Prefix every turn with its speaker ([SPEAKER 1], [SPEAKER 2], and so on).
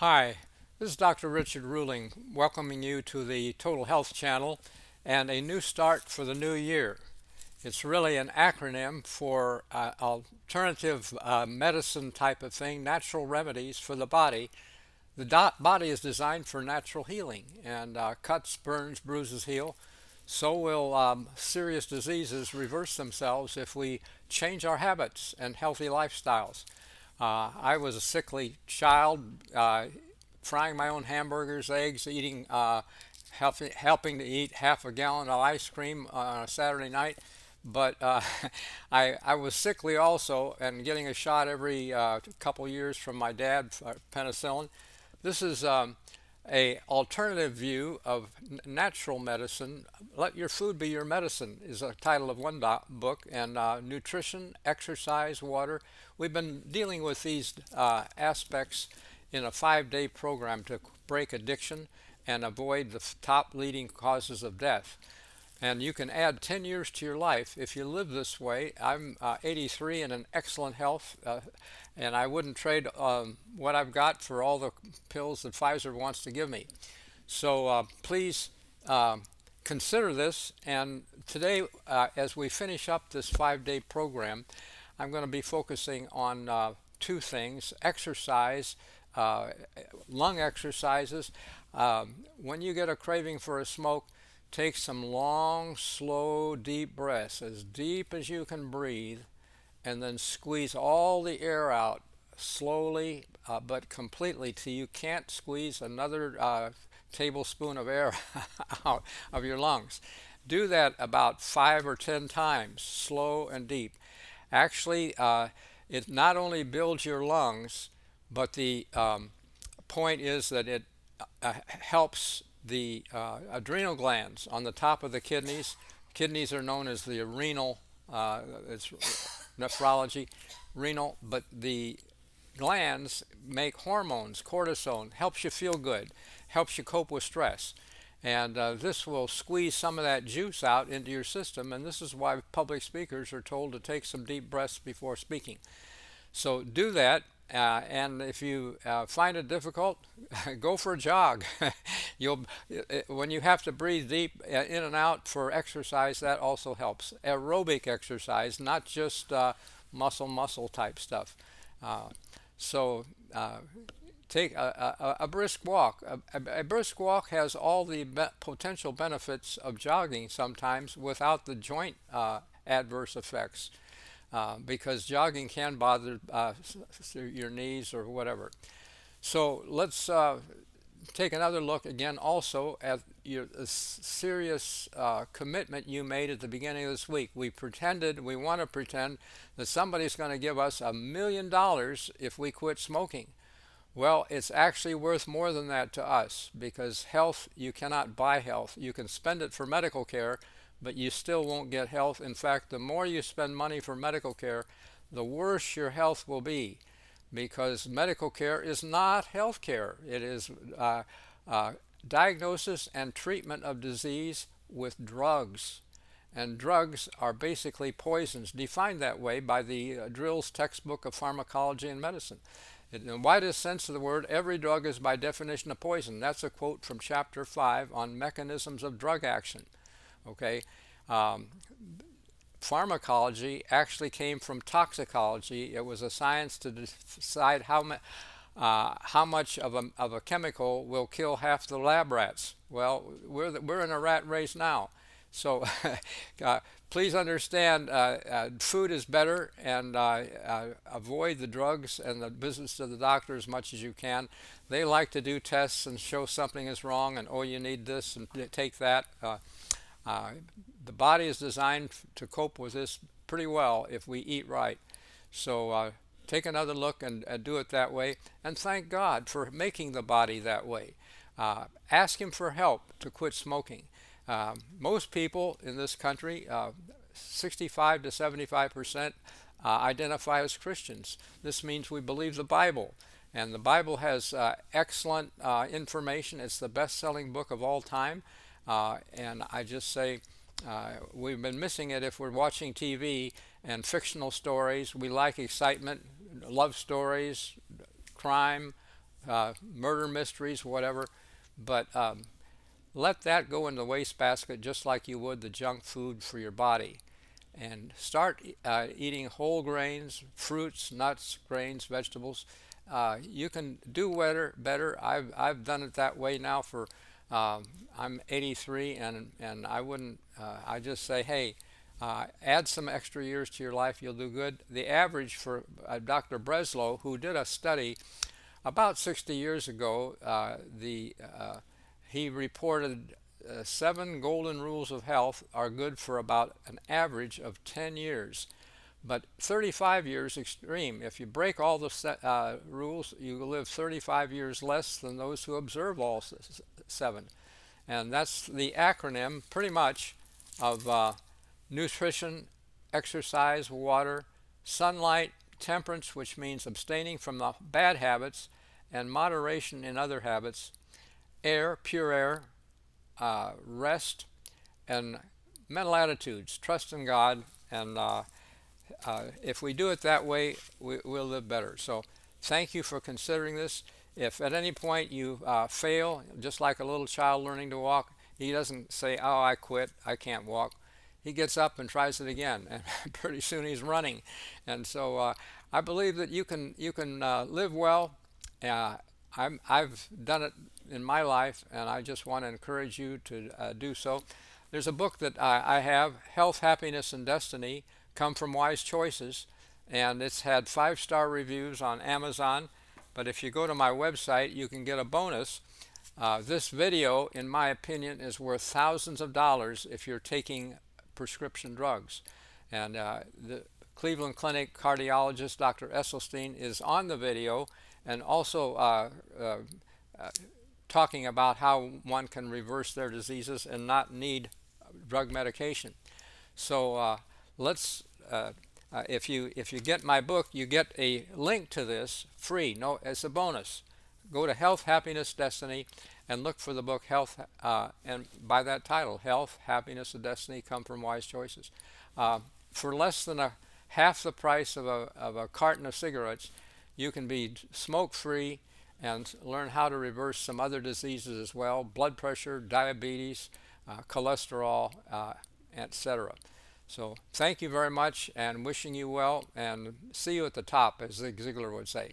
[SPEAKER 1] Hi, this is Dr. Richard Ruling welcoming you to the Total Health Channel and a new start for the new year. It's really an acronym for alternative medicine type of thing, natural remedies for the body. The body is designed for natural healing, and cuts, burns, bruises heal. So will serious diseases reverse themselves if we change our habits and healthy lifestyles. I was a sickly child, frying my own hamburgers, eggs, eating, helping to eat half a gallon of ice cream on a Saturday night. But I was sickly also, and getting a shot every couple years from my dad for penicillin. This is a alternative view of natural medicine. Let your food be your medicine is the title of one book, and nutrition, exercise, water. We've been dealing with these aspects in a 5-day program to break addiction and avoid the top leading causes of death. And you can add 10 years to your life if you live this way. I'm 83 and in excellent health, and I wouldn't trade what I've got for all the pills that Pfizer wants to give me. So please consider this. And today, as we finish up this 5-day program, I'm going to be focusing on two things: exercise, uh, lung exercises. When you get a craving for a smoke, take some long, slow, deep breaths, as deep as you can breathe, and then squeeze all the air out slowly but completely till you can't squeeze another tablespoon of air out of your lungs. Do that about 5 or 10 times, slow and deep. Actually, it not only builds your lungs, but the point is that it helps the adrenal glands on the top of the kidneys. Kidneys are known as the renal, it's nephrology, renal, but the glands make hormones, cortisone, helps you feel good, helps you cope with stress. And this will squeeze some of that juice out into your system, and this is why public speakers are told to take some deep breaths before speaking. So do that, and if you find it difficult, go for a jog. You'll when you have to breathe deep in and out for exercise, that also helps. Aerobic exercise, not just muscle type stuff. Uh, so take a brisk walk. A brisk walk has all the potential benefits of jogging sometimes without the joint adverse effects, because jogging can bother your knees or whatever. So let's take another look again also at your serious commitment you made at the beginning of this week. We want to pretend that somebody's going to give us $1 million if we quit smoking. Well, it's actually worth more than that to us, because health, you cannot buy health. You can spend it for medical care, but you still won't get health. In fact, the more you spend money for medical care, the worse your health will be, because medical care is not health care. It is diagnosis and treatment of disease with drugs. And drugs are basically poisons, defined that way by the Drill's textbook of pharmacology and medicine. In the widest sense of the word, every drug is by definition a poison. That's a quote from chapter 5 on mechanisms of drug action. Okay, um, pharmacology actually came from toxicology. It was a science to decide how much of a chemical will kill half the lab rats. Well, we're in a rat race now. So please understand, food is better, and avoid the drugs and the visits to the doctor as much as you can. They like to do tests and show something is wrong, and oh, you need this and take that. Uh, the body is designed to cope with this pretty well if we eat right. So take another look and do it that way. And thank God for making the body that way. Ask Him for help to quit smoking. Most people in this country, 65 to 75%, identify as Christians. This means we believe the Bible. And the Bible has excellent information. It's the best-selling book of all time. And I just say we've been missing it if we're watching TV and fictional stories. We like excitement, love stories, crime, murder mysteries, whatever. But let that go in the wastebasket just like you would the junk food for your body. And start eating whole grains, fruits, nuts, grains, vegetables. You can do better. I've done it that way now for I'm 83, and I wouldn't. I just say, hey, add some extra years to your life. You'll do good. The average for Dr. Breslow, who did a study about 60 years ago, he reported 7 golden rules of health are good for about an average of 10 years. But 35 years extreme. If you break all the rules, you live 35 years less than those who observe all 7. And that's the acronym, pretty much, of nutrition, exercise, water, sunlight, temperance, which means abstaining from the bad habits, and moderation in other habits, air, pure air, rest, and mental attitudes, trust in God, and if we do it that way, we'll live better. So thank you for considering this. If at any point you fail, just like a little child learning to walk, he doesn't say, oh, I quit, I can't walk. He gets up and tries it again, and pretty soon he's running. And so I believe that you can live well. I've done it in my life, and I just want to encourage you to do so. There's a book that I have, Health, Happiness, and Destiny, Come from Wise Choices, and it's had 5-star reviews on Amazon. But if you go to my website, you can get a bonus. This video, in my opinion, is worth thousands of dollars if you're taking prescription drugs. And the Cleveland Clinic cardiologist, Dr. Esselstyn, is on the video, and also talking about how one can reverse their diseases and not need drug medication. So if you get my book, you get a link to this free. No, it's a bonus. Go to Health, Happiness, Destiny, and look for the book Health, and by that title, Health, Happiness, and Destiny Come from Wise Choices. For less than half the price of a carton of cigarettes, you can be smoke-free and learn how to reverse some other diseases as well: blood pressure, diabetes, cholesterol, etc. So thank you very much, and wishing you well, and see you at the top, as Zig Ziglar would say.